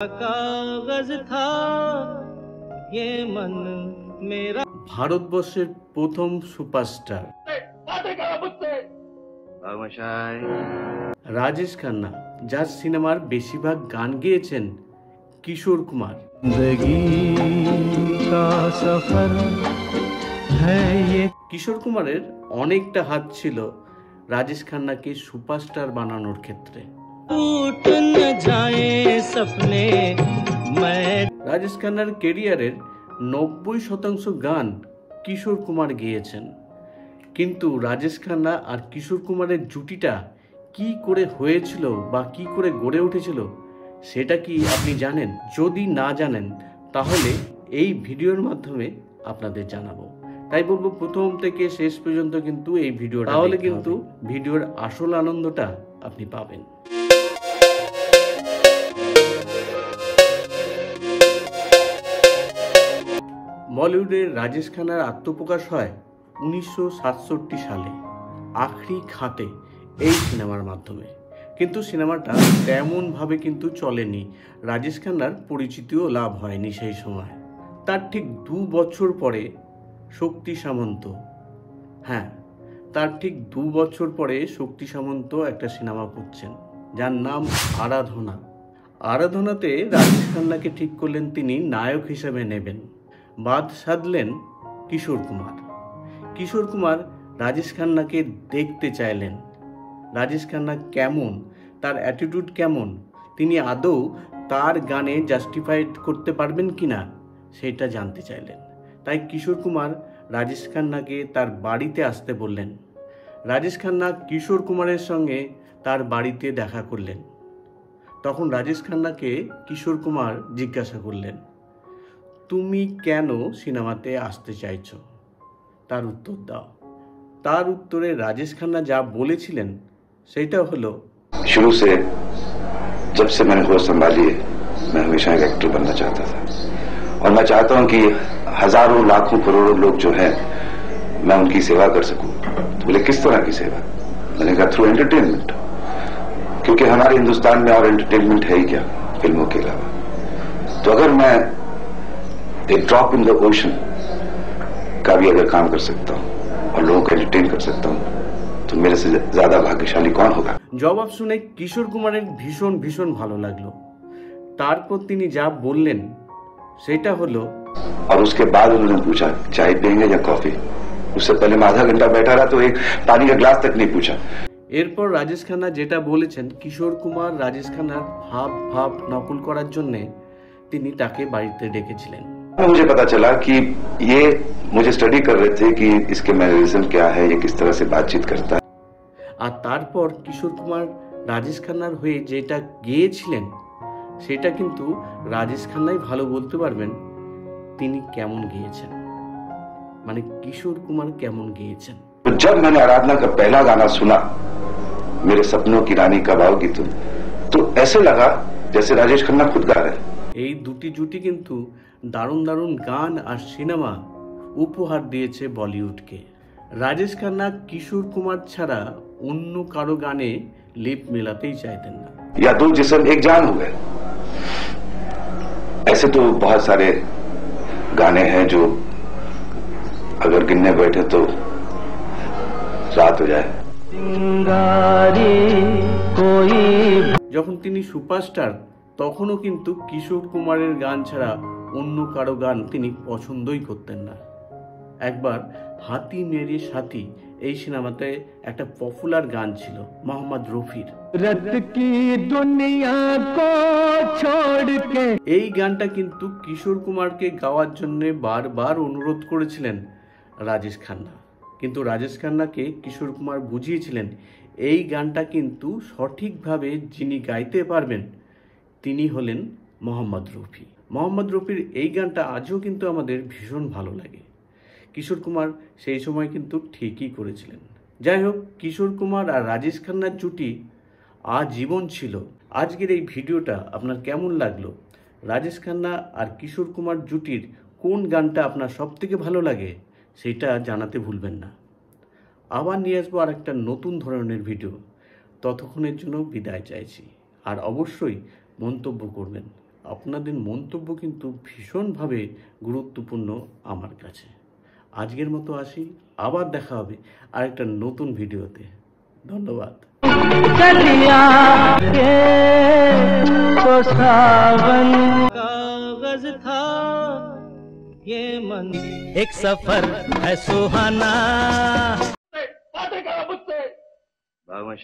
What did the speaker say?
कागज था ये मन मेरा। ভারতবর্ষের প্রথম সুপারস্টার রাজেশ খান্না, যার সিনেমার বেশিরভাগ গান গেয়েছেন কিশোর কুমার। কিশোর কুমারের অনেকটা হাত ছিল রাজেশ খান্নাকে সুপারস্টার বানানোর ক্ষেত্রে। রাজেশ খান্নার কেরিয়ারের 90% গান কিশোর কুমার গেয়েছেন, কিন্তু রাজেশ খান্না আর কিশোর কুমারের জুটিটা কি করে হয়েছিল বা কি করে গড়ে উঠেছিল সেটা কি আপনি জানেন? যদি না জানেন তাহলে এই ভিডিওর মাধ্যমে আপনাদের জানাবো। তাই বলবো প্রথম থেকে শেষ পর্যন্ত কিন্তু এই ভিডিওটা, তাহলে কিন্তু ভিডিওর আসল আনন্দটা আপনি পাবেন। বলিউডে রাজেশ খান্নার আত্মপ্রকাশ হয় 1967 সালে আখরি খাতে এই সিনেমার মাধ্যমে, কিন্তু সিনেমাটা তেমনভাবে কিন্তু চলেনি। রাজেশ খান্নার পরিচিতিও লাভ হয়নি সেই সময়। তার ঠিক 2 বছর পরে শক্তি সামন্ত, তার ঠিক 2 বছর পরে শক্তি সামন্ত একটা সিনেমা করছেন যার নাম আরাধনা। আরাধনাতে রাজেশ খান্নাকে ঠিক করলেন তিনি নায়ক হিসেবে নেবেন। বাদ সাধলেন কিশোর কুমার। কিশোর কুমার রাজেশ খান্নাকে দেখতে চাইলেন, রাজেশ খান্না কেমন, তার অ্যাটিটিউড কেমন, তিনি আদৌ তার গানে জাস্টিফাইড করতে পারবেন কিনা সেটা জানতে চাইলেন। তাই কিশোর কুমার রাজেশ খান্নাকে তার বাড়িতে আসতে বললেন। রাজেশ খান্না কিশোর কুমারের সঙ্গে তার বাড়িতে দেখা করলেন। তখন রাজেশ খান্নাকে কিশোর কুমার জিজ্ঞাসা করলেন, তুমি কেন সিনেমাতে আসতে চাইছো, তার উত্তর দাও। তার উত্তরে রাজেশ খান্না যা বলেছিলেন সেটা হলো, शुरू से जब से मैंने होश संभाली है मैं हमेशा एक एक्टर बनना चाहता था और मैं चाहता हूं कि हजारों लाखों करोड़ों लोग जो हैं मैं उनकी सेवा कर सकूं। तो बोले किस तरह की सेवा? मैंने कहा थ्रू एंटरटेनमेंट, क्योंकि हमारे हिंदुस्तान में और एंटरटेनमेंट है ही क्या फिल्मों के अलावा। तो अगर मैं एक ड्रॉप इन द ओशन का भी अगर काम कर सकता हूं और लोगों को एंटरटेन कर सकता हूं तो मेरे से ज्यादा भाग्यशाली कौन होगा। জবাব শুনে কিশোর কুমারের ভীষণ ভীষণ ভালো লাগলো। তারপর তিনি যা বললেন সেটা হলো, और उसके बाद उन्होंने पूछा चाय पियेंगे या कॉफी। उससे पहले मैं आधा घंटा बैठा रहा तो एक पानी का ग्लास तक नहीं पूछा। এরপর রাজেশ খান্না যেটা বলেছেন, কিশোর কুমার রাজেশ খান্নার ভাব নকল করার জন্য তিনি তাকে বাড়িতে ডেকেছিলেন। मुझे पता चला कि ये मुझे स्टडी कर रहे थे कि इसके मैनरिज्म क्या है, ये किस तरह से बातचीत करता है। আর তারপর কিশোর কুমার রাজেশ খান্নার হয়ে যেটা গেয়েছিলেন সেটা কিন্তু রাজেশ খান্নাই ভালো বলতে পারবেন তিনি কেমন গেয়েছেন, মানে কিশোর কুমার কেমন গেয়েছেন। तो जब मैंने आराधना का पहला गाना सुना, मेरे सपनों की रानी कब आओगी तुम, तो ऐसे लगा जैसे राजेश खन्ना खुद गा रहे हैं। এই দুটি জুটি কিন্তু দারুণ দারুণ গান আর সিনেমা উপহার দিয়েছে বলিউডকে। রাজেশ খান্না কিশোর কুমার ছাড়া অন্য কারো গানে লিপ মেলাতেই চাইতেন না। या दो जिस्म एक जान हो गए, ऐसे तो बहुत सारे गाने हैं जो अगर गिनने बैठे तो रात हो जाए। যখন তিনি সুপারস্টার তখনও কিন্তু কিশোর কুমারের গান ছাড়া অন্য কারো গান তিনি পছন্দই করতেন না। একবার হাতি মেরে সাথী এই সিনেমাতে একটা পপুলার গান ছিল মোহাম্মদ রফির, এই গানটা কিন্তু কিশোর কুমারকে গাওয়ার জন্য বারবার অনুরোধ করেছিলেন রাজেশ খান্না, কিন্তু রাজেশ খান্নাকে কিশোর কুমার বুঝিয়েছিলেন এই গানটা কিন্তু সঠিকভাবে যিনি গাইতে পারবেন তিনি হলেন মোহাম্মদ রফি। মোহাম্মদ রফির এই গানটা আজও কিন্তু আমাদের ভীষণ ভালো লাগে। কিশোর কুমার সেই সময় কিন্তু ঠিকই করেছিলেন। যাই হোক, কিশোর কুমার আর রাজেশ খান্নার জুটি আজীবন ছিল। আজকের এই ভিডিওটা আপনার কেমন লাগলো? রাজেশ খান্না আর কিশোর কুমার জুটির কোন গানটা আপনার সব থেকে ভালো লাগে সেটা জানাতে ভুলবেন না। আবার নিয়ে আসবো আর একটা নতুন ধরনের ভিডিও। ততক্ষণের জন্য বিদায় চাইছি, আর অবশ্যই মন্তব্য করবেন। আপনাদের মন্তব্য কিন্তু ভীষণভাবে গুরুত্বপূর্ণ আমার কাছে। আজকের মতো আসি, আবার দেখা হবে আরেকটা নতুন ভিডিওতে। ধন্যবাদ। चलिया के तो सावन कागज था ये मन, एक सफर है सुहाना। बाबा